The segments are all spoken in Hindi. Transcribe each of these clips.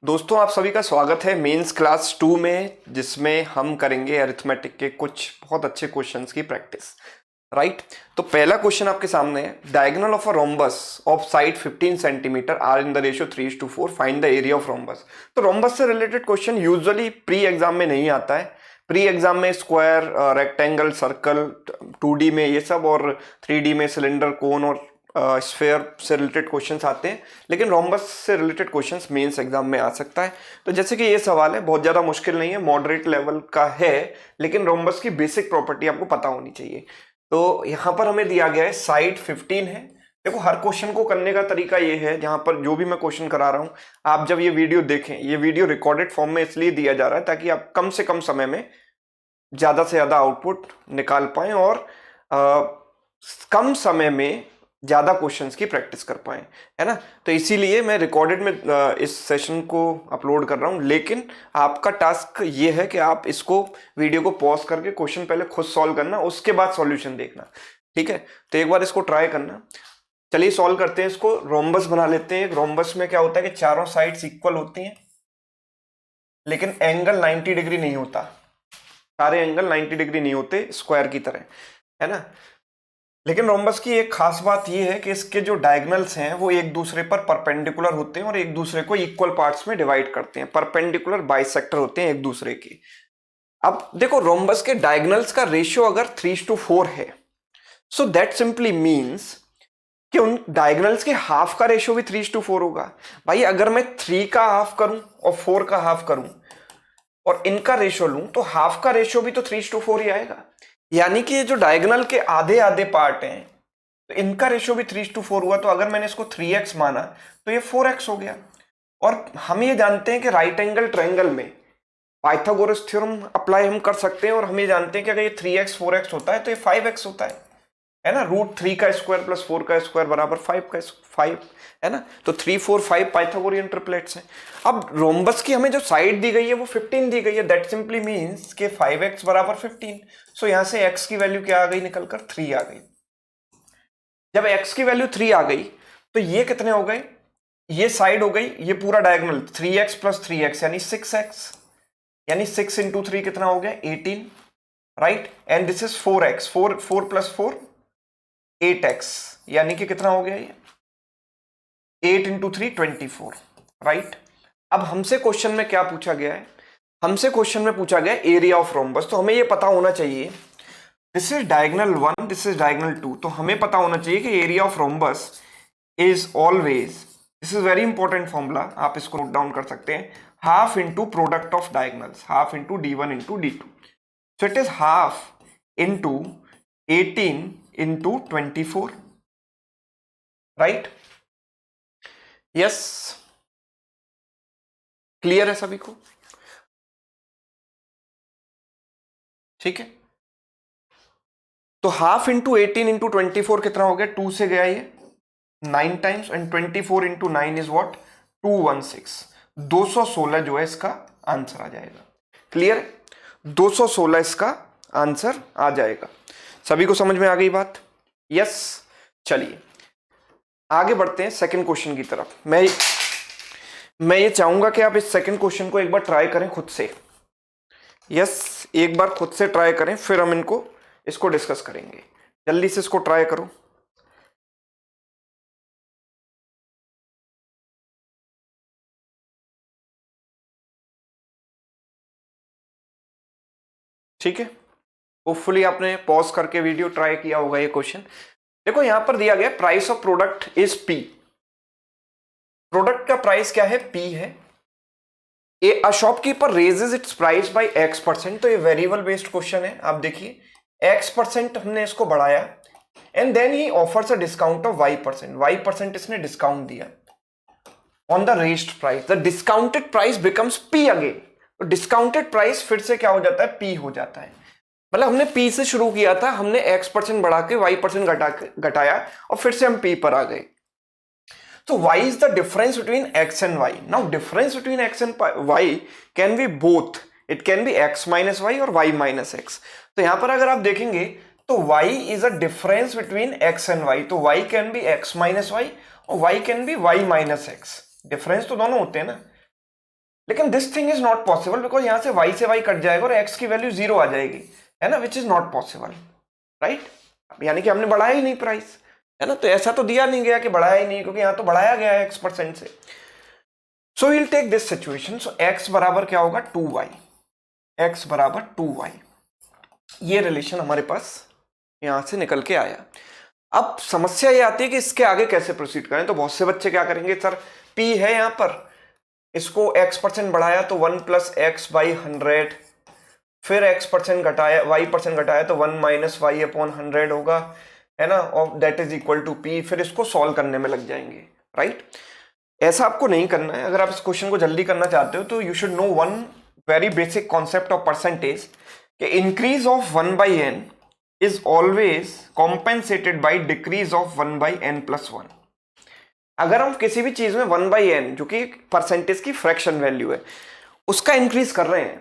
दोस्तों आप सभी का स्वागत है मेंस क्लास 2 में, जिसमें हम करेंगे अरिथमेटिक के कुछ बहुत अच्छे क्वेश्चंस की प्रैक्टिस। राइट। तो पहला क्वेश्चन आपके सामने है, diagonal of a rhombus of side 15 centimetre are in the ratio 3:4, find the area of rhombus. तो रोम्बस से related question usually pre exam में नहीं आता है। प्री एग्जाम में स्क्वायर, रेक्टेंगल, सर्कल, 2D में ये सब, और 3D में सिलेंडर, कोन और स्फेयर से रिलेटेड क्वेश्चंस आते हैं, लेकिन रोम्बस से रिलेटेड क्वेश्चंस मेंस एग्जाम में आ सकता है। तो जैसे कि ये सवाल है, बहुत ज़्यादा मुश्किल नहीं है, मॉडरेट लेवल का है, लेकिन रोम्बस की बेसिक प्रॉपर्टी आपको पता होनी चाहिए। तो यहाँ पर हमें दिया गया है साइड 15 है। देखो, हर क्वेश्चन को करने का तरीका ये है, जहाँ पर जो भी मैं क्वेश्चन करा रहा हूँ, आप जब ये वीडियो देखें, ये वीडियो रिकॉर्डेड फॉर्म में इसलिए दिया जा रहा है ताकि आप कम से कम समय में ज़्यादा से ज़्यादा आउटपुट निकाल पाएं और कम समय में ज़्यादा क्वेश्चंस की प्रैक्टिस कर पाएं, है ना। तो इसीलिए मैं रिकॉर्डेड में इस सेशन को अपलोड कर रहा हूं, लेकिन आपका टास्क ये है कि आप इसको वीडियो को पॉज करके क्वेश्चन पहले खुद सॉल्व करना, उसके बाद सॉल्यूशन देखना। ठीक है, तो एक बार इसको ट्राई करना। चलिए सॉल्व करते हैं इसको। रोम्बस बना लेते हैं। रोम्बस में क्या होता है कि चारों साइड्स इक्वल होती हैं, लेकिन एंगल 90 डिग्री नहीं होता। सारे एंगल 90 डिग्री नहीं होते स्क्वायर की तरह, है ना। लेकिन रोम्बस की एक खास बात यह है कि इसके जो डायगोनल्स हैं वो एक दूसरे पर परपेंडिकुलर होते हैं और एक दूसरे को इक्वल पार्ट्स में डिवाइड करते हैं। परपेंडिकुलर बाइसेक्टर होते हैं एक दूसरे के। अब देखो, रोम्बस के डायगोनल्स का रेशियो अगर 3:4 है, सो दैट सिंपली मीन्स कि उन डायगोनल्स के हाफ का रेशियो भी 3:4 होगा। भाई, अगर मैं 3 का हाफ करूं और 4 का हाफ करूं और इनका रेशियो लूं, तो हाफ का रेशियो भी तो 3:4 ही आएगा। यानी कि ये जो डायगोनल के आधे आधे पार्ट हैं, तो इनका रेशियो भी 3:4 हुआ। तो अगर मैंने इसको 3x माना तो ये 4x हो गया। और हम ये जानते हैं कि राइट एंगल ट्रायंगल में पाइथागोरस थ्योरम अप्लाई हम कर सकते हैं, और हम ये जानते हैं कि अगर ये 3x 4x होता है तो ये 5x होता है ना। √3 का स्क्वायर प्लस 4 का स्क्वायर बराबर 5 है ना। तो 3 4 5 पाइथागोरियन ट्रिपलेट्स हैं। अब रोम्बस की हमें जो साइड दी गई है वो 15 दी गई है। दैट सिंपली मीन्स कि 5x बराबर 15। सो यहां से x की वैल्यू क्या आ गई निकलकर? 3 आ गई। जब x की वैल्यू 3 आ गई तो ये कितने हो गए? ये साइड हो गई, ये पूरा डायगोनल 3x प्लस 3x यानी 6x, यानी 6 इंटू 3 कितना हो गया? 18, right. And this is 4x, 4 plus 4 8x, यानी कि कितना हो गया ये? 8 इंटू 3 24, राइट। अब हमसे क्वेश्चन में क्या पूछा गया है? हमसे क्वेश्चन में पूछा गया एरिया ऑफ रोम्बस। तो हमें ये पता होना चाहिए, this is diagonal 1, this is diagonal 2, तो हमें पता होना चाहिए कि area of rhombus is always, this is very important formula, आप इसको नोट डाउन कर सकते हैं, half into product of diagonals, half into d1 into d2। So it is half into 18 into 24, right. Yes, clear है सभी को? ठीक है, तो हाफ इंटू 18 इंटू 24 कितना हो गया? 2 से गया ये 9 times, and 24 into 9 is what? 216। 216 जो है इसका आंसर आ जाएगा। क्लियर? 216 इसका आंसर आ जाएगा। सभी को समझ में आ गई बात? यस। चलिए आगे बढ़ते हैं सेकंड क्वेश्चन की तरफ। मैं ये चाहूंगा कि आप इस सेकंड क्वेश्चन को एक बार ट्राई करें खुद से। यस, एक बार खुद से ट्राई करें, फिर हम इसको डिस्कस करेंगे। जल्दी से इसको ट्राई करो। ठीक है, होपफुली आपने पॉज करके वीडियो ट्राई किया होगा ये क्वेश्चन। देखो, यहां पर दिया गया price of product is P। Product का प्राइस क्या है? P है। A shopkeeper raises it's price by X%। तो ये वेरिएबल बेस्ड क्वेश्चन है। आप देखिए, X% हमने इसको बढ़ाया, and then he offers a discount of Y%। Y% इसने डिस्काउंट दिया on the raised price. The discounted price becomes P again. तो डिस्काउंटेड प्राइस फिर से क्या हो जाता है? P हो जाता है। मतलब हमने P से शुरू किया था, हमने X% बढ़ा के Y% घटाया, और फिर से हम P पर आ गए। So y is the difference between x and y. Now difference between x and y can be both. It can be x minus y और y minus x. तो यहां पर अगर आप देखेंगे तो y is a difference between x and y. तो y can be x minus y और y can be y minus x. Difference तो दोनों होते हैं ना। लेकिन this thing is not possible because यहां से y से y कट जाएगा और x की वैल्यू 0 आ जाएगी, है ना, which is not possible, right. यानी कि हमने बढ़ाया ही नहीं प्राइस, है ना, तो ऐसा तो दिया नहीं गया कि बढ़ाया ही नहीं, क्योंकि यहां तो बढ़ाया गया है x% से। So will take this situation, so x बराबर क्या होगा 2y, x बराबर 2y, ये रिलेशन हमारे पास यहां से निकल के आया। अब समस्या ये आती है कि इसके आगे कैसे प्रोसीड करें। तो बहुत से बच्चे क्या करेंगे, सर p है यहां पर, इसको x% बढ़ाया तो 1 + x/100, फिर x% घटाया, y% घटाया तो 1 - y/100 होगा, है ना, और that is equal to p, फिर इसको सॉल्व करने में लग जाएंगे, राइट। ऐसा आपको नहीं करना है। अगर आप इस क्वेश्चन को जल्दी करना चाहते हो तो you should know one very basic concept of percentage, कि increase of 1/n is always compensated by decrease of 1/n+1। अगर हम किसी भी चीज में 1/n, जो कि परसेंटेज की फ्रैक्शन वैल्यू है, उसका इंक्रीज कर रहे हैं,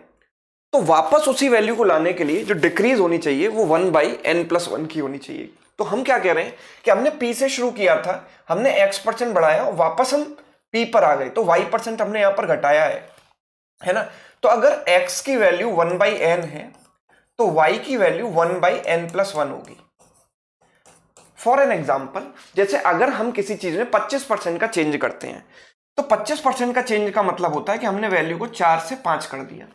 तो वापस उसी वैल्यू को लाने के लिए जो डिक्रीज होनी चाहिए वो 1/n+1 की होनी चाहिए। तो हम क्या कह रहे हैं कि हमने p से शुरू किया था, हमने x% बढ़ाया और वापस हम p पर आ गए, तो y% हमने यहां पर घटाया है ना। तो अगर x की वैल्यू 1/n है तो y की वैल्यू 1/n+1 होगी। फॉर एन एग्जाम्पल, जैसे अगर हम किसी चीज में 25% का चेंज करते हैं, तो 25% का चेंज का मतलब होता है कि हमने वैल्यू को 4 से 5 कर दिया,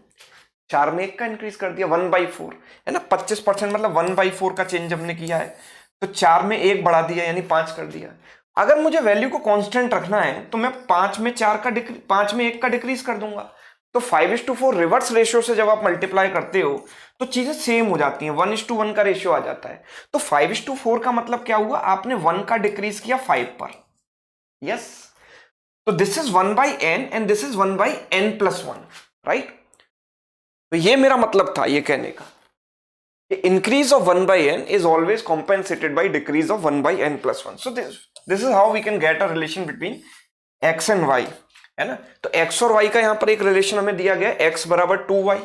4 में 1 का इंक्रीज कर दिया, 1/4, है ना। 25% मतलब 1/4 का चेंज हमने किया है, तो 4 में 1 बढ़ा दिया, यानी 5 कर दिया। अगर मुझे वैल्यू को कांस्टेंट रखना है तो मैं 5 में 1 का डिक्रीज कर दूंगा। तो 5:4 रिवर्स रेशियो से जब आप मल्टीप्लाई करते हो तो चीजें सेम हो जाती हैं, 1:1 का रेशियो आ जाता है। तो 5:4 का मतलब क्या हुआ, आपने 1 का डिक्रीज किया 5 पर, यस। तो this is 1/n and this is 1/n+1, right. तो ये मेरा मतलब था ये कहने का, increase of 1/n is always compensated by decrease of 1/n+1. So this is how we can get a relation between x and y, है ना। तो x और y का यहां पर एक रिलेशन हमें दिया गया, x बराबर 2y,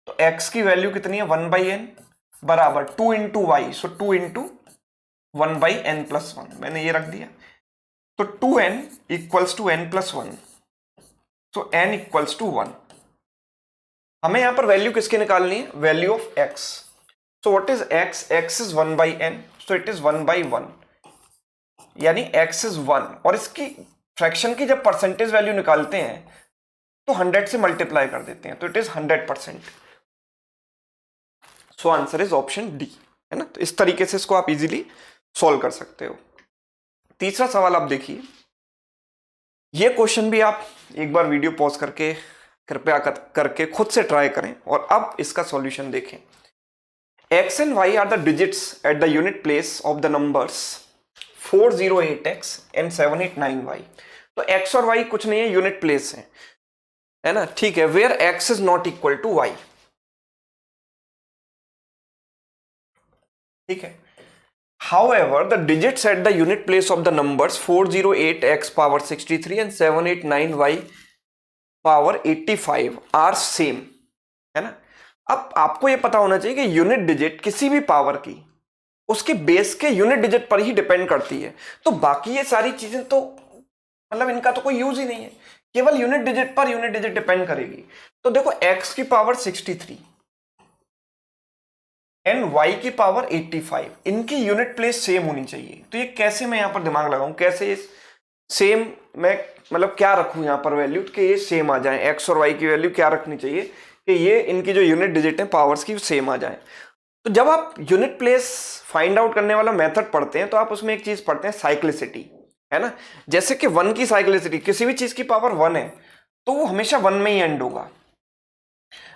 तो x की वैल्यू कितनी है 1/n बराबर 2 × y, सो 2 × 1/n+1 मैंने ये रख दिया। तो 2n = n+1, सो n = 1। हमें यहां पर वैल्यू किसकी निकालनी है, value of x। So what is x? x is 1/n, so it is 1/1, यानी x is 1, और इसकी फ्रैक्शन की जब परसेंटेज वैल्यू निकालते हैं तो 100 से मल्टीप्लाई कर देते हैं, तो it is 100%। So answer is option D, है ना। तो इस तरीके से इसको आप इजीली सॉल्व कर सकते हो। तीसरा सवाल आप देखिए, ये क्वेश्चन भी आप एक बार वीडियो पॉज करके कृपया करके खुद से ट्राई करें और अब इसका सॉल्यूशन देखें। x and y are the digits at the unit place of the numbers 408x and 789y। तो x और y कुछ नहीं है, यूनिट प्लेस है ना, ठीक है, where x is not equal to y, ठीक है। However, the digits at the unit place of the numbers 408x power 63 and 789y power 85 are same, है ना। अब आपको यह पता होना चाहिए कि यूनिट डिजिट किसी भी पावर की उसके बेस के यूनिट डिजिट पर ही डिपेंड करती है। तो बाकी ये सारी चीजें तो मतलब इनका तो कोई यूज ही नहीं है, केवल unit digit per unit digit depend करेगी। तो देखो x की पावर 63 एंड y की पावर 85, इनकी यूनिट प्लेस सेम होनी चाहिए। तो ये कैसे मैं यहां पर दिमाग लगाऊं, कैसे सेम मैं मतलब क्या रखूं यहां पर वैल्यू कि ये सेम आ जाए, x और y की वैल्यू क्या रखनी चाहिए कि ये इनकी जो यूनिट डिजिट है पावर्स की सेम आ जाए। तो जब आप यूनिट प्लेस फाइंड आउट करने वाला मेथड पढ़ते हैं तो आप उसमें एक चीज पढ़ते हैं साइक्लिसिटी, है ना। जैसे कि 1 की साइक्लिसिटी, किसी भी चीज की पावर 1 है तो वो हमेशा 1 में ही एंड होगा।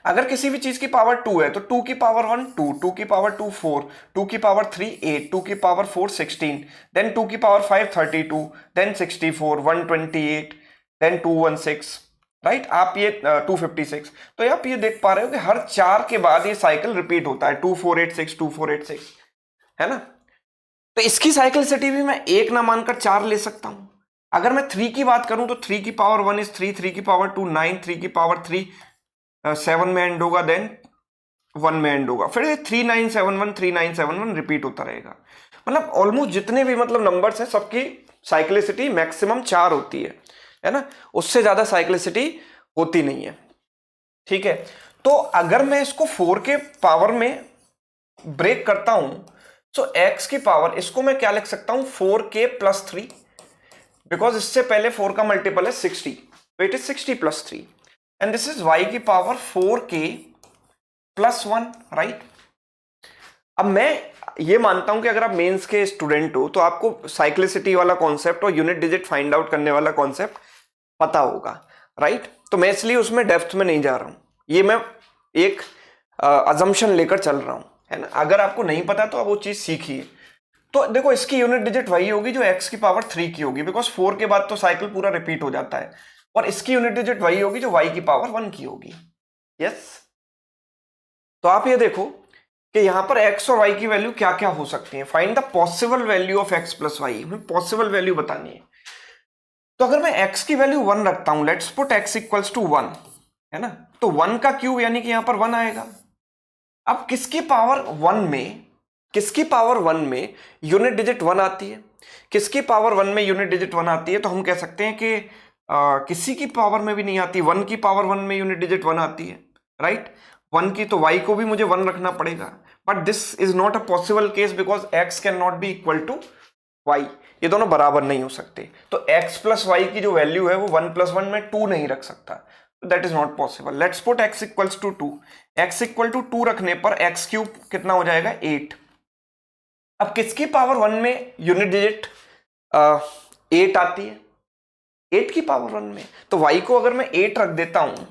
अगर किसी भी चीज की पावर 2 है तो 2 की पावर 1 2, 2 की पावर 2 4, 2 की पावर 3 8, 2 की पावर 4 16, देन 2 की पावर 5 32, देन 64 128, देन 216, राइट। आप ये 256, तो आप ये देख पा रहे हो कि हर 4 के बाद ये साइकिल रिपीट होता है, 2486 2486, है ना। तो इसकी साइक्लिसिटी भी मैं 1 ना मानकर 4 ले सकता हूं। अगर मैं 3 की बात करूं तो 3 की पावर 1 इज 3, 3 की पावर 2 9, 3 की पावर 3 7 में एंड होगा, देन 1 में एंड होगा, फिर 3971 3971 रिपीट होता रहेगा। मतलब ऑलमोस्ट जितने भी मतलब नंबर्स हैं सबकी साइक्लिसिटी मैक्सिमम 4 होती है ना। उससे ज्यादा साइक्लिसिटी होती नहीं है, ठीक है। तो अगर मैं इसको 4 के पावर में ब्रेक करता हूं तो x की पावर, इसको मैं क्या लिख सकता हूं, 4k प्लस 3, बिकॉज इससे पहले 4 का मल्टीपल है 60, तो it is 60 plus 3, and this is y की पावर 4k प्लस 1, राइट। अब मैं ये मानता हूं कि अगर आप मेंस के स्टूडेंट हो तो आपको साइक्लिसिटी वाला कॉन्सेप्ट और यूनिट डिजिट फाइंड आउट करने वाला कॉन्सेप्ट पता होगा, राइट। तो मैं इसलिए उसमें डेप्थ में नहीं जा रहा हूं, ये मैं एक अजम्पशन लेकर चल रहा हूं, है ना। अगर आपको नहीं पता तो आप वो चीज सीखिए। तो देखो इसकी यूनिट डिजिट वही होगी जो x की पावर 3 की होगी, बिकॉज 4 के बाद तो साइकिल पूरा रिपीट हो जाता है, और इसकी यूनिट डिजिट वही होगी जो y की पावर 1 की होगी। यस, तो आप ये देखो कि यहां पर x और y की वैल्यू क्या क्या हो सकती है। Find the possible value of x plus y, हमें पॉसिबल वैल्यू बतानी है। तो अगर मैं x की वैल्यू 1 रखता हूं, let's put x equals to 1, है ना, तो 1 का क्यूब यानी कि यहां पर 1 आएगा। अब किसकी पावर 1 में, किसकी पावर 1 में यूनिट डिजिट 1 आती है, किसकी पावर 1 में यूनिट डिजिट 1 आती है, तो हम कह सकते हैं कि किसी की पावर में भी नहीं आती, 1 की पावर 1 में यूनिट डिजिट 1 आती है, राइट। 1 की, तो y को भी मुझे 1 रखना पड़ेगा, but this is not a possible case because x can not be equal to y, ये दोनों बराबर नहीं हो सकते। तो x प्लस वाई की जो वैल्यू है वो 1 प्लस 1 में 2 नहीं रख सकता, that is not possible. Let's put x equals to 2, x equal to 2 रखने पर x क्यूब कितना हो जाएगा, 8। अब किसकी पावर 1 में यूनिट डिजिट 8 आती है, 8 की पावर 1 में, तो y को अगर मैं 8 रख देता हूं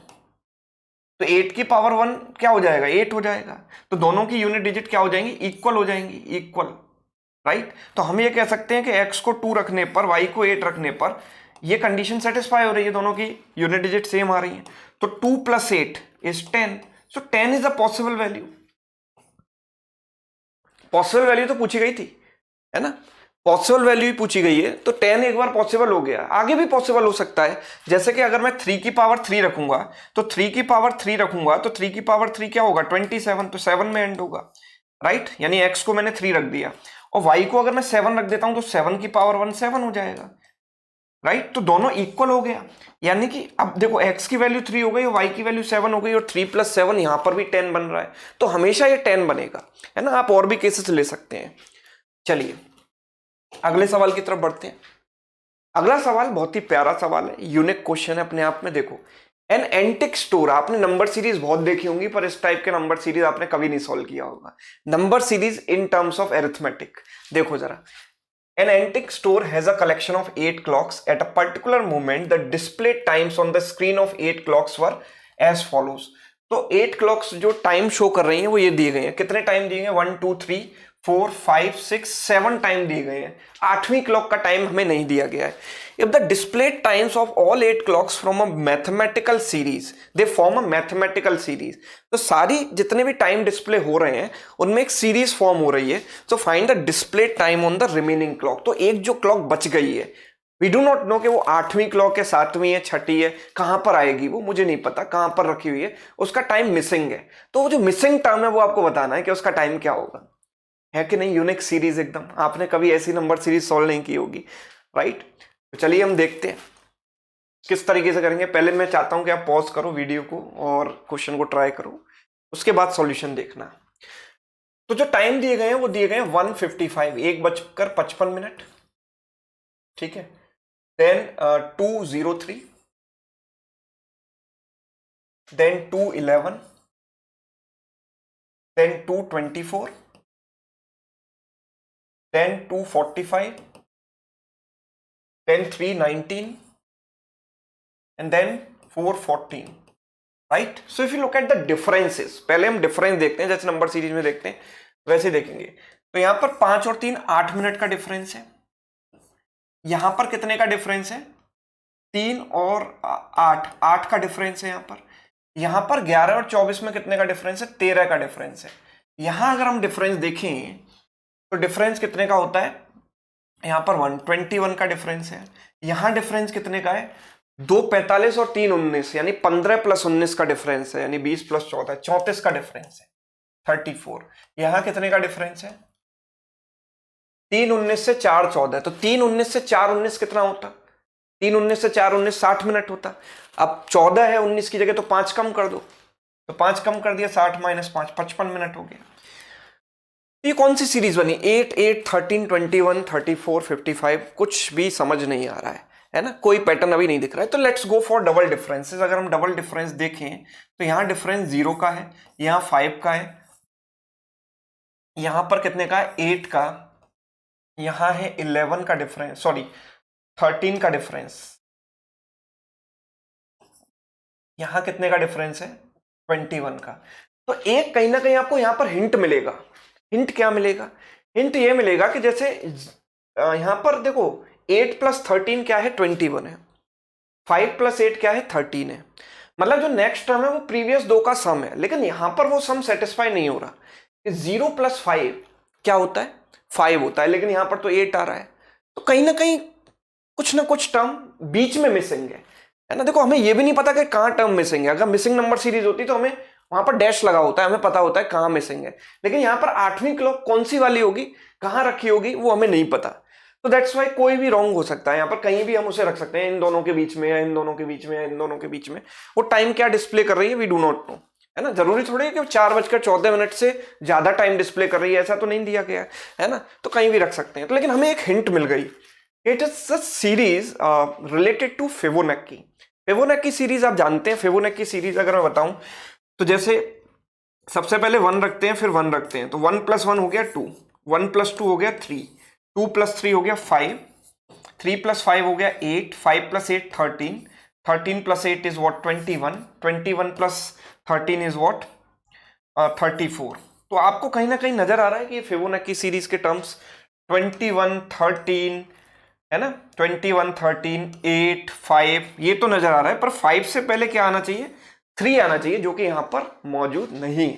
तो 8 की पावर 1 क्या हो जाएगा, 8 हो जाएगा। तो दोनों की यूनिट डिजिट क्या हो जाएंगी, इक्वल हो जाएंगी, इक्वल, राइट। तो हम ये कह सकते हैं कि x को 2 रखने पर, y को 8 रखने पर ये कंडीशन सेटिस्फाई हो रही है, दोनों की यूनिट डिजिट सेम आ रही है। तो 2 plus 8 is 10, so 10 is a possible value. Possible value तो पूछी गई थी, है ना, पॉसिबल वैल्यू ही पूछी गई है, तो 10 एक बार पॉसिबल हो गया, आगे भी पॉसिबल हो सकता है। जैसे कि अगर मैं 3 की पावर 3 रखूंगा, तो 3 की पावर 3 रखूंगा तो 3 की पावर 3 क्या होगा, 27, तो 7 में एंड होगा, राइट। यानी x को मैंने 3 रख दिया, और y को अगर मैं 7 रख देता हूं तो 7 की पावर 1 7 हो जाएगा, राइट। तो दोनों इक्वल हो गया, यानी कि अब देखो x की वैल्यू 3 हो गई, y की वैल्यू 7 हो गई, और 3 प्लस 7 यहां पर भी 10 बन रहा है, तो हमेशा ये 10 बनेगा, है ना। आप और भी केसेस ले सकते हैं। चलिए अगले सवाल की तरफ बढ़ते हैं। अगला सवाल बहुत ही प्यारा सवाल है, यूनिक क्वेश्चन है अपने आप में। देखो, एन एंटिक स्टोर, आपने नंबर सीरीज बहुत देखी होंगी पर इस टाइप के नंबर सीरीज आपने कभी नहीं सॉल्व किया होगा। Number series in terms of arithmetic, देखो जरा। An antique store has a collection of 8 clocks. At a particular moment, the display times on the screen of 8 clocks were as follows. तो 8 clocks जो टाइम शो कर रही हैं वो ये दिए गए हैं। कितने टाइम दिए गए, 1 2 3 4 5 6 7 टाइम दिए गए हैं। 8वीं क्लॉक का टाइम हमें नहीं दिया गया है। If the display times of all 8 clocks from a mathematical series, they form a mathematical series. तो सारी जितने भी टाइम डिस्प्ले हो रहे हैं उनमें एक सीरीज फॉर्म हो रही है। तो find the display time on the remaining clock. तो एक जो क्लॉक बच गई है, वी डू नॉट नो कि वो 8वीं क्लॉक है, 7वीं है, 6ठी है, कहां पर आएगी वो मुझे नहीं पता, कहां पर रखी हुई है, उसका टाइम मिसिंग है। तो वो जो मिसिंग टर्म है वो आपको बताना है कि उसका टाइम क्या होगा, है कि नहीं। यूनिक सीरीज एकदम, आपने कभी ऐसी नंबर सीरीज सॉल्व नहीं की होगी, राइट। तो चलिए हम देखते हैं किस तरीके से करेंगे। पहले मैं चाहता हूं कि आप पॉज करो वीडियो को और क्वेश्चन को ट्राई करो, उसके बाद सॉल्यूशन देखना। तो जो टाइम दिए गए हैं वो दिए गए हैं 1:55, 1:55, ठीक है। Then 2:03, then 2:11, then 2:24, then 2:45, then 3:19, and then 4:14, right? So if you look at the differences, पहले हम डिफरेंस देखते हैं, जैसे नंबर सीरीज में देखते हैं वैसे देखेंगे। तो यहां पर 5 और 3 8 मिनट का डिफरेंस है। यहां पर कितने का डिफरेंस है, 3 और 8 का डिफरेंस है। यहां पर 11 और 24 में कितने का डिफरेंस है, 13 का डिफरेंस है। यहां अगर हम डिफरेंस देखें तो डिफरेंस कितने का होता है, यहां पर 121 का डिफरेंस है। यहां डिफरेंस कितने का है, 2:45 और 3:19, यानी 15 प्लस 19 का डिफरेंस है, यानी 20 प्लस 14 34 का डिफरेंस है, 34। यहां कितने का डिफरेंस है, 3:19 से 4:14, तो 3:19 से 4:19 कितना होता, 3:19 से 4:19 60 मिनट होता। अब 14 है 19 की जगह तो 5 कम कर दो, तो 5 कम कर दिया, 60 माइनस 5 55 मिनट हो गया। ये कौन सी सीरीज बनी? 8 8 13 21 34 55, कुछ भी समझ नहीं आ रहा है ना, कोई पैटर्न अभी नहीं दिख रहा है। तो let's go for double differences. अगर हम डबल डिफरेंस देखें तो यहां डिफरेंस 0 का है, यहां 5 का है, यहां पर कितने का है? 8 का, यहां है 11 का डिफरेंस, सॉरी 13 का डिफरेंस, यहां कितने का डिफरेंस है? 21 का। तो एक कहीं ना कहीं आपको यहां पर हिंट मिलेगा। हिंट क्या मिलेगा? हिंट ये मिलेगा कि जैसे यहां पर देखो 8 प्लस 13 क्या है? 21 है। 5 प्लस 8 क्या है? 13 है। मतलब जो नेक्स्ट टर्म है वो प्रीवियस दो का सम है, लेकिन यहां पर वो सम सेटिस्फाई नहीं हो रहा। 0 प्लस 5 क्या होता है? 5 होता है, लेकिन यहां पर तो 8 आ रहा है। तो कहीं ना कहीं कुछ ना कुछ टर्म बीच में मिसिंग है ना। देखो हमें ये भी नहीं पता कि कहां टर्म मिसिंग है। अगर मिसिंग नंबर सीरीज होती तो हमें वहां पर डैश लगा होता है, हमें पता होता है कहां मिसिंग है। लेकिन यहां पर 8वीं क्लॉक कौन सी वाली होगी, कहां रखी होगी, वो हमें नहीं पता। तो दैट्स वाई कोई भी रॉन्ग हो सकता है। यहां पर कहीं भी हम उसे रख सकते हैं, इन दोनों के बीच में या इन दोनों के बीच में या इन दोनों के बीच में। वो टाइम क्या डिस्प्ले कर रही है वी डू नॉट नो, है ना। जरूरी थोड़ी है कि 4:14 से ज्यादा टाइम डिस्प्ले कर रही है, ऐसा तो नहीं दिया गया है ना। तो कहीं भी रख सकते हैं। तो लेकिन हमें एक हिंट मिल गई, it is a series related to Fibonacci. Fibonacci series आप जानते हैं। फिबोनाची सीरीज अगर मैं बताऊं तो जैसे सबसे पहले 1 रखते हैं, फिर 1 रखते हैं, तो 1 + 1 हो गया 2, 1 + 2 हो गया 3, 2 + 3 हो गया 5, 3 + 5 हो गया 8, 5 + 8 13, 13 + 8 इज व्हाट? 21, 21 + 13 is what? 34। तो आपको कहीं ना कहीं नजर आ रहा है कि ये फिबोनाची सीरीज के टर्म्स 21 13 है ना, 21 13 8 5 ये तो नजर आ रहा है। पर 5 से पहले क्या आना चाहिए? 3 आना चाहिए, जो कि यहां पर मौजूद नहीं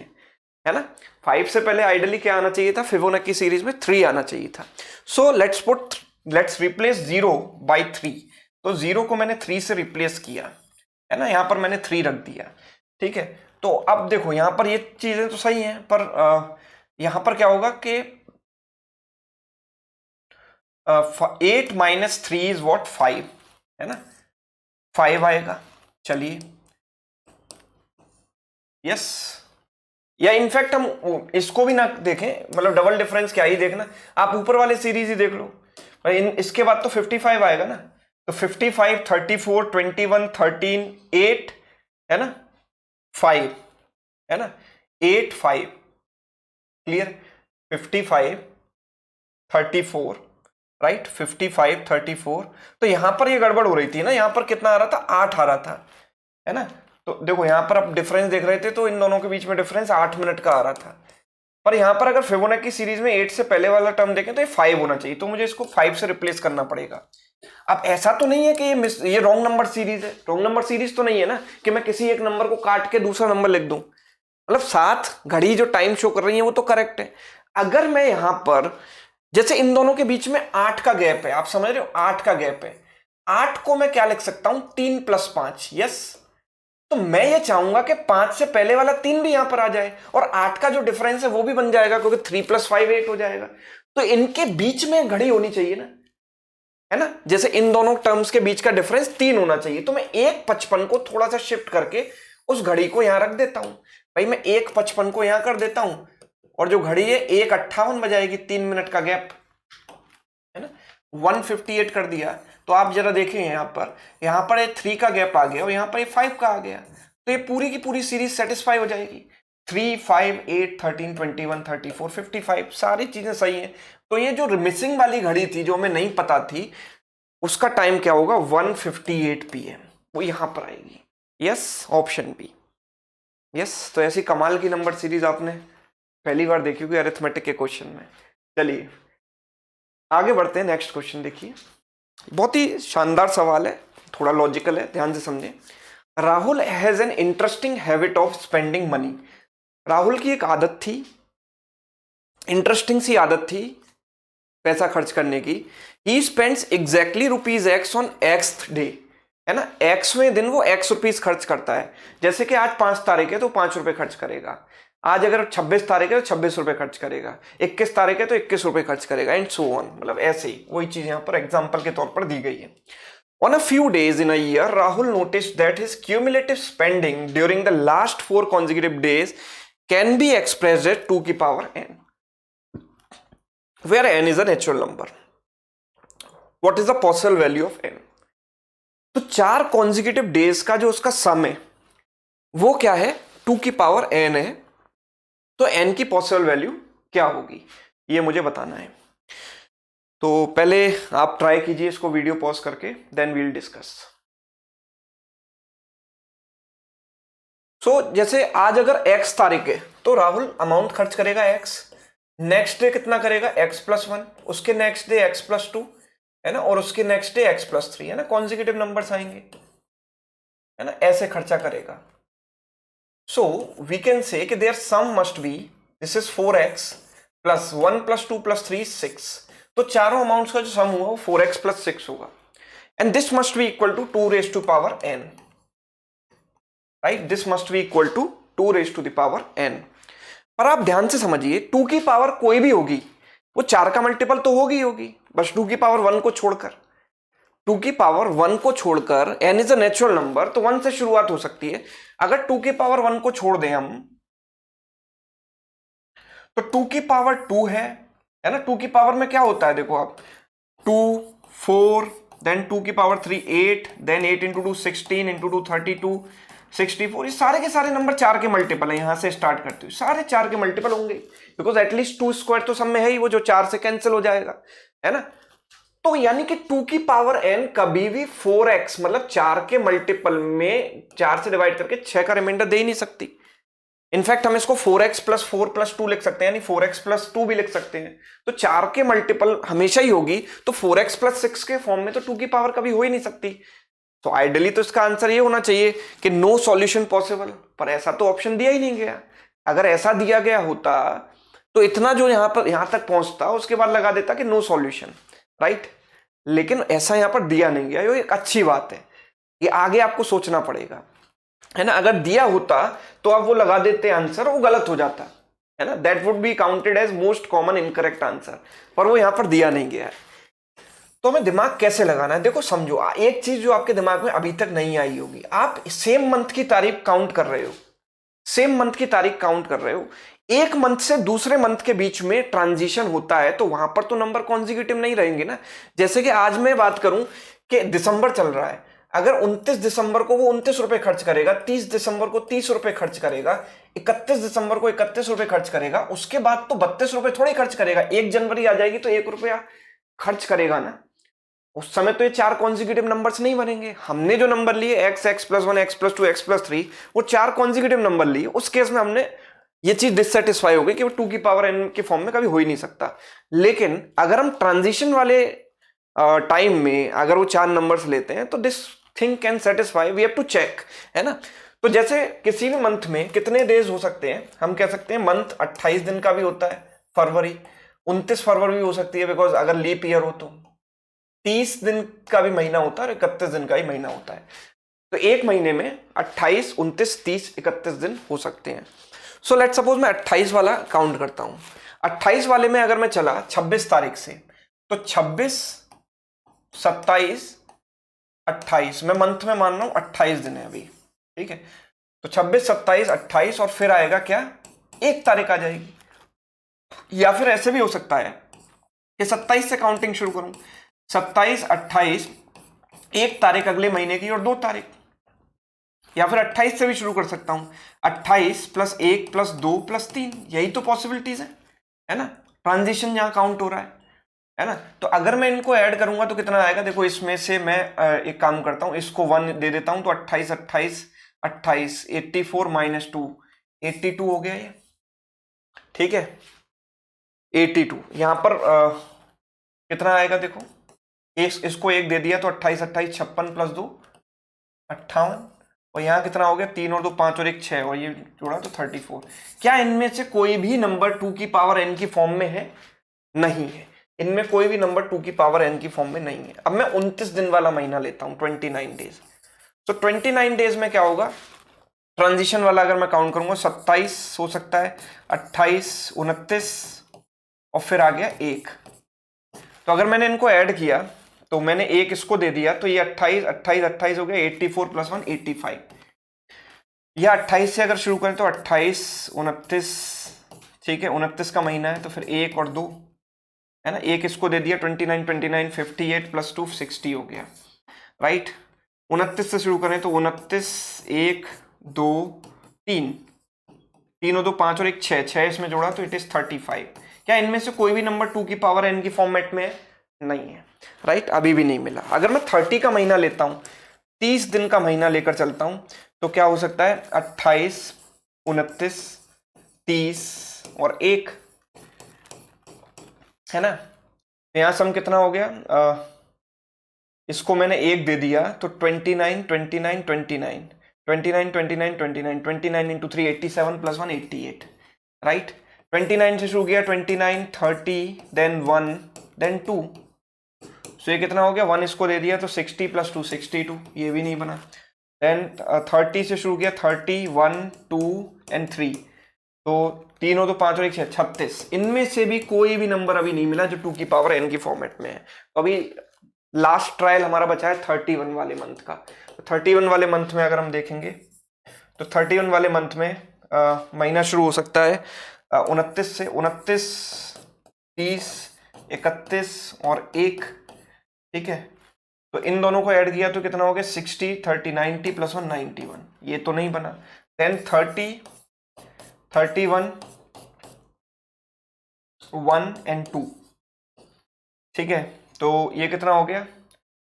है ना। 5 से पहले आइडियली क्या आना चाहिए था? फिबोनाची सीरीज में 3 आना चाहिए था। So let's replace 0 by 3। तो 0 को मैंने 3 से रिप्लेस किया, है ना, यहां पर मैंने 3 रख दिया। ठीक है। तो अब देखो यहां पर ये चीजें तो सही हैं, पर यहां पर क्या होगा कि 8 - 3 इज व्हाट? 5, है ना, 5 आएगा। चलिए, यस। या इनफैक्ट हम इसको भी ना देखें, मतलब डबल डिफरेंस क्या ही देखना, आप ऊपर वाले सीरीज ही देख लो। इसके बाद तो 55 आएगा ना। तो 55 34 21 13 8 है ना, 5 है ना, 8 5 क्लियर। 55 34 राइट, 55 34। तो यहां पर ये गड़बड़ हो रही थी ना, यहां पर कितना आ रहा था? 8 आ रहा था, है ना। तो देखो यहां पर आप डिफरेंस देख रहे थे, तो इन दोनों के बीच में डिफरेंस 8 मिनट का आ रहा था। पर यहां पर अगर फिबोनाची सीरीज में 8 से पहले वाला टर्म देखें तो ये 5 होना चाहिए, तो मुझे इसको 5 से रिप्लेस करना पड़ेगा। अब ऐसा तो नहीं है कि ये रॉन्ग नंबर सीरीज है। रॉन्ग नंबर सीरीज तो नहीं है ना कि मैं किसी एक नंबर को काट के दूसरा नंबर लिख दूं। मतलब साथ घड़ी जो टाइम शो कर रही है वो तो करेक्ट है। अगर मैं यहां पर जैसे इन दोनों के बीच में 8 का गैप है, आप समझ रहे हो, 8 का गैप है, 8 को मैं क्या लिख सकता हूं? 3 + 5, यस। तो मैं ये चाहूंगा कि 5 से पहले वाला 3 भी यहां पर आ जाए, और 8 का जो डिफरेंस है वो भी बन जाएगा, क्योंकि 3 + 5 8 हो जाएगा। तो इनके बीच में घड़ी होनी चाहिए ना, है ना। जैसे इन दोनों टर्म्स के बीच का डिफरेंस 3 होना चाहिए, तो मैं 1:55 को थोड़ा सा शिफ्ट करके उस घड़ी को यहां रख देता हूं। भाई मैं 1:55 को यहां कर देता हूं, और जो घड़ी है 1:58 बजाएगी, 3 मिनट का गैप, है ना। 158 कर दिया। तो आप जरा देखें यहां पर 3 का गैप आ गया और यहां पर 5 का आ गया। तो ये पूरी की पूरी सीरीज सेटिस्फाई हो जाएगी। 3 5 8 13 21 34 55 सारी चीजें सही हैं। तो ये जो मिसिंग वाली घड़ी थी, जो हमें नहीं पता थी, उसका टाइम क्या होगा? 1:58 PM, वो यहां पर आएगी। Yes, option B. यस। तो ऐसी कमाल की नंबर सीरीज आपने पहली बार देखी होगी अरिथमेटिक के क्वेश्चन में। चलिए आगे बढ़ते हैं। नेक्स्ट क्वेश्चन देखिए, बहुत ही शानदार सवाल है, थोड़ा लॉजिकल है, ध्यान से समझें। Rahul has an interesting habit of spending money. Rahul की एक आदत थी, इंटरेस्टिंग सी आदत थी पैसा खर्च करने की। He spends exactly ₹X on X day, है ना। Xवें दिन वो X रुपीज खर्च करता है। जैसे कि आज 5 तारीख है तो 5 रुपए खर्च करेगा, आज अगर 26 तारीख है तो 26 रुपए खर्च करेगा, 21 तारीख है तो 21 रुपए खर्च करेगा, एंड सो ऑन। मतलब ऐसे ही वही चीज यहां पर एग्जाम्पल के तौर पर दी गई है। On a few days in a year, Rahul noticed that his cumulative spending during the last 4 consecutive days can be expressed as 2 की power n, where n is a natural number. What is the possible value of n? तो 4 consecutive days का जो उसका सम है वो क्या है, 2 की पावर n है, तो n की पॉसिबल वैल्यू क्या होगी ये मुझे बताना है। तो पहले आप ट्राई कीजिए इसको वीडियो पॉज करके, देन वील डिस्कस। सो जैसे आज अगर x तारीख है तो राहुल अमाउंट खर्च करेगा x, नेक्स्ट डे कितना करेगा x+1, उसके नेक्स्ट डे x+2 है ना, और उसके नेक्स्ट डे x+3 है ना, कॉन्जिक्यूटिव नंबर्स आएंगे है ना, ऐसे खर्चा करेगा। सो वी कैन से कि there some must be, this is 4x + 1 + 2 + 3 6, तो चारों अमाउंट्स का जो सम हुआ वो 4x + 6 होगा, and this must be equal to 2 raised to power n, right, this must be equal to 2 raised to the power n। पर आप ध्यान से समझिए 2 की पावर कोई भी होगी वो 4 का मल्टीपल तो होगी, बस 2 की पावर 1 को छोड़कर, 2 की पावर 1 को छोड़कर n is a natural number, तो 1 से शुरुआत हो सकती है। अगर 2 की पावर 1 को छोड़ दें हम तो 2 की पावर 2 है ना, 2 की पावर में क्या होता है देखो आप, 2 4, देन 2 की पावर 3 8, देन 8 × 2 16, × 2 32 64, ये सारे के सारे नंबर 4 के मल्टीपल है। यहां से स्टार्ट करते हुए सारे 4 के मल्टीपल होंगे, बिकॉज एटलीस्ट 2 स्क्वायर तो सब में है ही, वो जो 4 से कैंसिल हो जाएगा है ना। तो यानी कि 2 की पावर n कभी भी 4x मतलब 4 के मल्टीपल में 4 से डिवाइड करके 6 का रिमाइंडर दे ही नहीं सकती। इनफैक्ट हम इसको 4x + 4 + 2 लिख सकते हैं, यानी 4x + 2 भी लिख सकते हैं। तो 4 के मल्टीपल हमेशा ही होगी, तो 4x + 6 के फॉर्म में तो 2 की पावर कभी हो ही नहीं सकती। तो आइडियली तो इसका आंसर ये होना चाहिए कि नो सॉल्यूशन पॉसिबल, पर ऐसा तो ऑप्शन दिया ही नहीं गया। अगर ऐसा दिया गया होता तो इतना जो यहां तक पहुंचता, उसके बाद लगा देता कि नो सॉल्यूशन, राइट। लेकिन ऐसा यहां पर दिया नहीं गया, ये एक अच्छी बात है, ये आगे आपको सोचना पड़ेगा है ना। अगर दिया होता तो आप वो लगा देते आंसर, वो गलत हो जाता है ना, that would be counted as most common incorrect answer, पर वो यहां पर दिया नहीं गया है। तो हमें दिमाग कैसे लगाना है, देखो समझो, एक चीज जो आपके दिमाग में अभी तक नहीं आई होगी, आप सेम मंथ की तारीख काउंट कर रहे हो, सेम मंथ की तारीख काउंट कर रहे हो, एक मंथ से दूसरे मंथ के बीच में ट्रांजिशन होता है, तो वहां पर तो नंबर कॉन्जिक्यूटिव नहीं रहेंगे ना। जैसे कि आज मैं बात करूं कि दिसंबर चल रहा है, अगर 29 दिसंबर को वो 29 रुपए खर्च करेगा, 30 दिसंबर को 30 रुपए खर्च करेगा, 31 दिसंबर को 31 रुपए खर्च करेगा, उसके बाद तो 32 रुपए थोड़ी खर्च करेगा। 1 जनवरी आ जाएगी तो 1 रुपया खर्च करेगा ना, उस समय तो ये 4 कॉन्जिक्यूटिव नंबर्स नहीं बनेंगे। हमने जो नंबर लिए x + 1 x+2 x+3, वो 4 कॉन्जिक्यूटिव नंबर लिए, उस केस में हमने ये चीज डिससेटिस्फाई हो गई कि वो 2 की पावर n के फॉर्म में कभी हो ही नहीं सकता। लेकिन अगर हम ट्रांजिशन वाले टाइम में अगर वो 4 नंबर्स लेते हैं तो this thing can satisfy, we have to check है ना। तो जैसे किसी भी मंथ में कितने डेज हो सकते हैं, हम कह सकते हैं मंथ 28 दिन का भी होता है, फरवरी 29 फरवरी भी हो सकती है, बिकॉज अगर लीप ईयर हो तो 30 दिन का भी महीना होता है और 31 दिन का ही महीना होता है। तो एक महीने में 28 29 30 31 दिन हो सकते हैं। सो लेट्स सपोज मैं 28 वाला काउंट करता हूं। 28 वाले में अगर मैं चला 26 तारीख से, तो 26 27 28, मैं मंथ में मान रहा हूं 28 दिन है अभी, ठीक है। तो 26 27 28 और फिर आएगा क्या, 1 तारीख आ जाएगी। या फिर ऐसे भी हो सकता है कि 27 से काउंटिंग शुरू करूं, 27 28 1 तारीख अगले महीने की और 2 तारीख, या फिर 28 से भी शुरू कर सकता हूं, 28 + 1 + 2 + 3, यही तो पॉसिबिलिटीज है ना, ट्रांजिशन जहां काउंट हो रहा है ना। तो अगर मैं इनको ऐड करूंगा तो कितना आएगा, देखो इसमें से मैं एक काम करता हूं, इसको 1 दे देता हूं, तो 28 28 28 84 - 2 82 हो गया ये, ठीक है। 82 यहां पर कितना आएगा देखो, इसको 1 दे दिया तो 28 28 56 + 2 58, और यहां कितना हो गया, 3 और 2 5 और 1 6, और ये जोड़ा तो 34। क्या इनमें से कोई भी नंबर 2 की पावर n की फॉर्म में है, नहीं है, इनमें कोई भी नंबर 2 की पावर n की फॉर्म में नहीं है। अब मैं 29 दिन वाला महीना लेता हूं, 29 डेज। तो 29 डेज में क्या होगा, ट्रांजिशन वाला अगर मैं काउंट करूंगा 27 हो सकता है, 28 29 और फिर आ गया 1। तो अगर मैंने इनको ऐड किया तो मैंने एक इसको दे दिया, तो ये 28 28 28 हो गया, 84 प्लस 1 85। या 28 से अगर शुरू करें तो 28 29, ठीक है, 29 का महीना है, तो फिर 1 और 2 है ना, एक इसको दे दिया 29 29 58 प्लस 2 60 हो गया, राइट। 29 से शुरू करें तो 29 1 2 3 3 और 2 5 और 1 6 6 इसमें जोड़ा तो इट इज 35। क्या इनमें से कोई भी नंबर 2 की पावर n की फॉर्मेट में है? नहीं है, राइट, अभी भी नहीं मिला। अगर मैं 30 का महीना लेता हूं, 30 दिन का महीना लेकर चलता हूं, तो क्या हो सकता है 28 29 30 और 1, है ना। यहां सम कितना हो गया, इसको मैंने 1 दे दिया तो 29 29 29 29 29 29 29 इंटू 3 87 प्लस 1 88, राइट। 29 से शुरू किया, 29 30 देन 1 देन 2, सो ये कितना हो गया, 1 इसको दे दिया तो 60 प्लस 2 62, ये भी नहीं बना। देन 30 से शुरू किया, 30 1 2 एंड 3, तो 3 और 2 5 और 1 6 36। इनमें से भी कोई भी नंबर अभी नहीं मिला जो 2 की पावर n की फॉर्मेट में है। तो अभी लास्ट ट्रायल हमारा बचा है 31 वाले मंथ का। तो 31 वाले मंथ में अगर हम देखेंगे तो 31 वाले मंथ में महीना शुरू हो सकता है 29 से, 29 30 31 और 1, ठीक है। तो इन दोनों को ऐड किया तो कितना हो गया 60 30 90 प्लस 1 91, ये तो नहीं बना। देन 30 31 1 एंड 2, ठीक है, तो ये कितना हो गया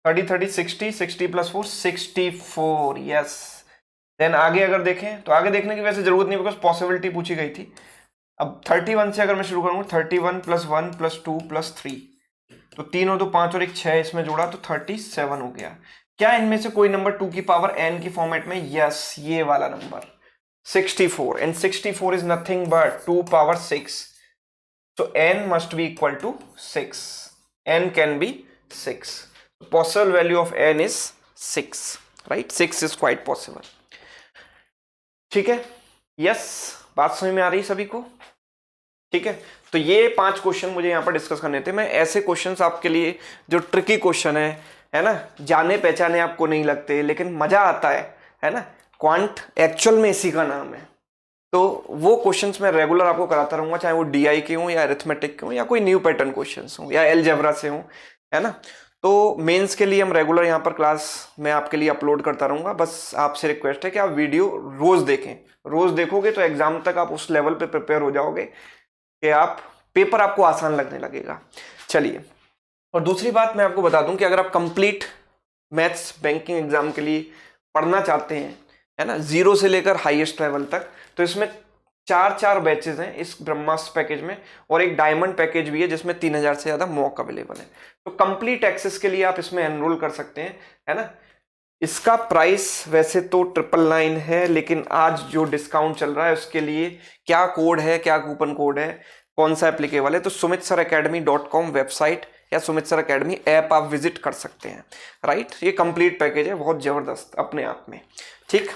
30 30 60 60 प्लस 4 64, यस। देन आगे अगर देखें तो आगे देखने की वैसे जरूरत नहीं, बिकॉज पॉसिबिलिटी पूछी गई थी। अब 31 से अगर मैं शुरू करूंगा, 31 प्लस 1 प्लस 2 प्लस 3, तो 3 और 2 5 और 1 6 इसमें जोड़ा तो 37 हो गया। क्या इनमें से कोई नंबर 2 की पावर n की फॉर्मेट में? यस, ये वाला number 64, and 64 is nothing but 2 power 6, so n must be equal to 6, n can be 6, possible value of n is 6, right, 6 is quite possible, ठीक है। यस, बात समझ में आ रही सभी को? ठीक है, तो ये 5 क्वेश्चन मुझे यहाँ पर डिस्कस करने थे। मैं ऐसे क्वेश्चंस आपके लिए जो ट्रिकी क्वेश्चन है ना, जाने पहचाने आपको नहीं लगते लेकिन मजा आता है ना, क्वांट एक्चुअल में इसी का नाम है। तो वो क्वेश्चंस मैं रेगुलर आपको कराता रहूंगा, चाहे वो डीआई के हों या अरिथमेटिक के हों या कोई न्यू पैटर्न क्वेश्चंस हों या अलजेब्रा से हों, है ना। तो मेंस के लिए हम रेगुलर यहाँ पर क्लास में आपके लिए अपलोड करता रहूंगा। बस आपसे रिक्वेस्ट है कि आप वीडियो रोज देखें, रोज देखोगे तो एग्जाम तक आप उस लेवल पे प्रिपेयर हो जाओगे कि आप पेपर आपको आसान लगने लगेगा। चलिए, और दूसरी बात मैं आपको बता दूं कि अगर आप कंप्लीट मैथ्स बैंकिंग एग्जाम के लिए पढ़ना चाहते हैं, है ना, 0 से लेकर हाईएस्ट लेवल तक, तो इसमें 4 बैचेस हैं इस ब्रह्मास्त्र पैकेज में, और एक डायमंड पैकेज भी है जिसमें 3000 से ज्यादा मॉक अवेलेबल है। तो कंप्लीट एक्सेस के लिए आप इसमें एनरोल कर सकते हैं, है ना। इसका प्राइस वैसे तो 999 है, लेकिन आज जो डिस्काउंट चल रहा है उसके लिए क्या कोड है, क्या कूपन कोड है, कौन सा एप्लीकेबल है, तो sumitsaracademy.com वेबसाइट या सुमित सर अकेडमी ऐप आप विजिट कर सकते हैं, राइट। ये कंप्लीट पैकेज है, बहुत जबरदस्त अपने आप में, ठीक।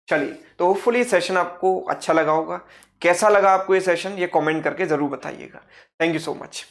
चलिए, तो होपफुली सेशन आपको अच्छा लगा होगा। कैसा लगा आपको ये सेशन, ये कमेंट करके जरूर बताइएगा। Thank you so much.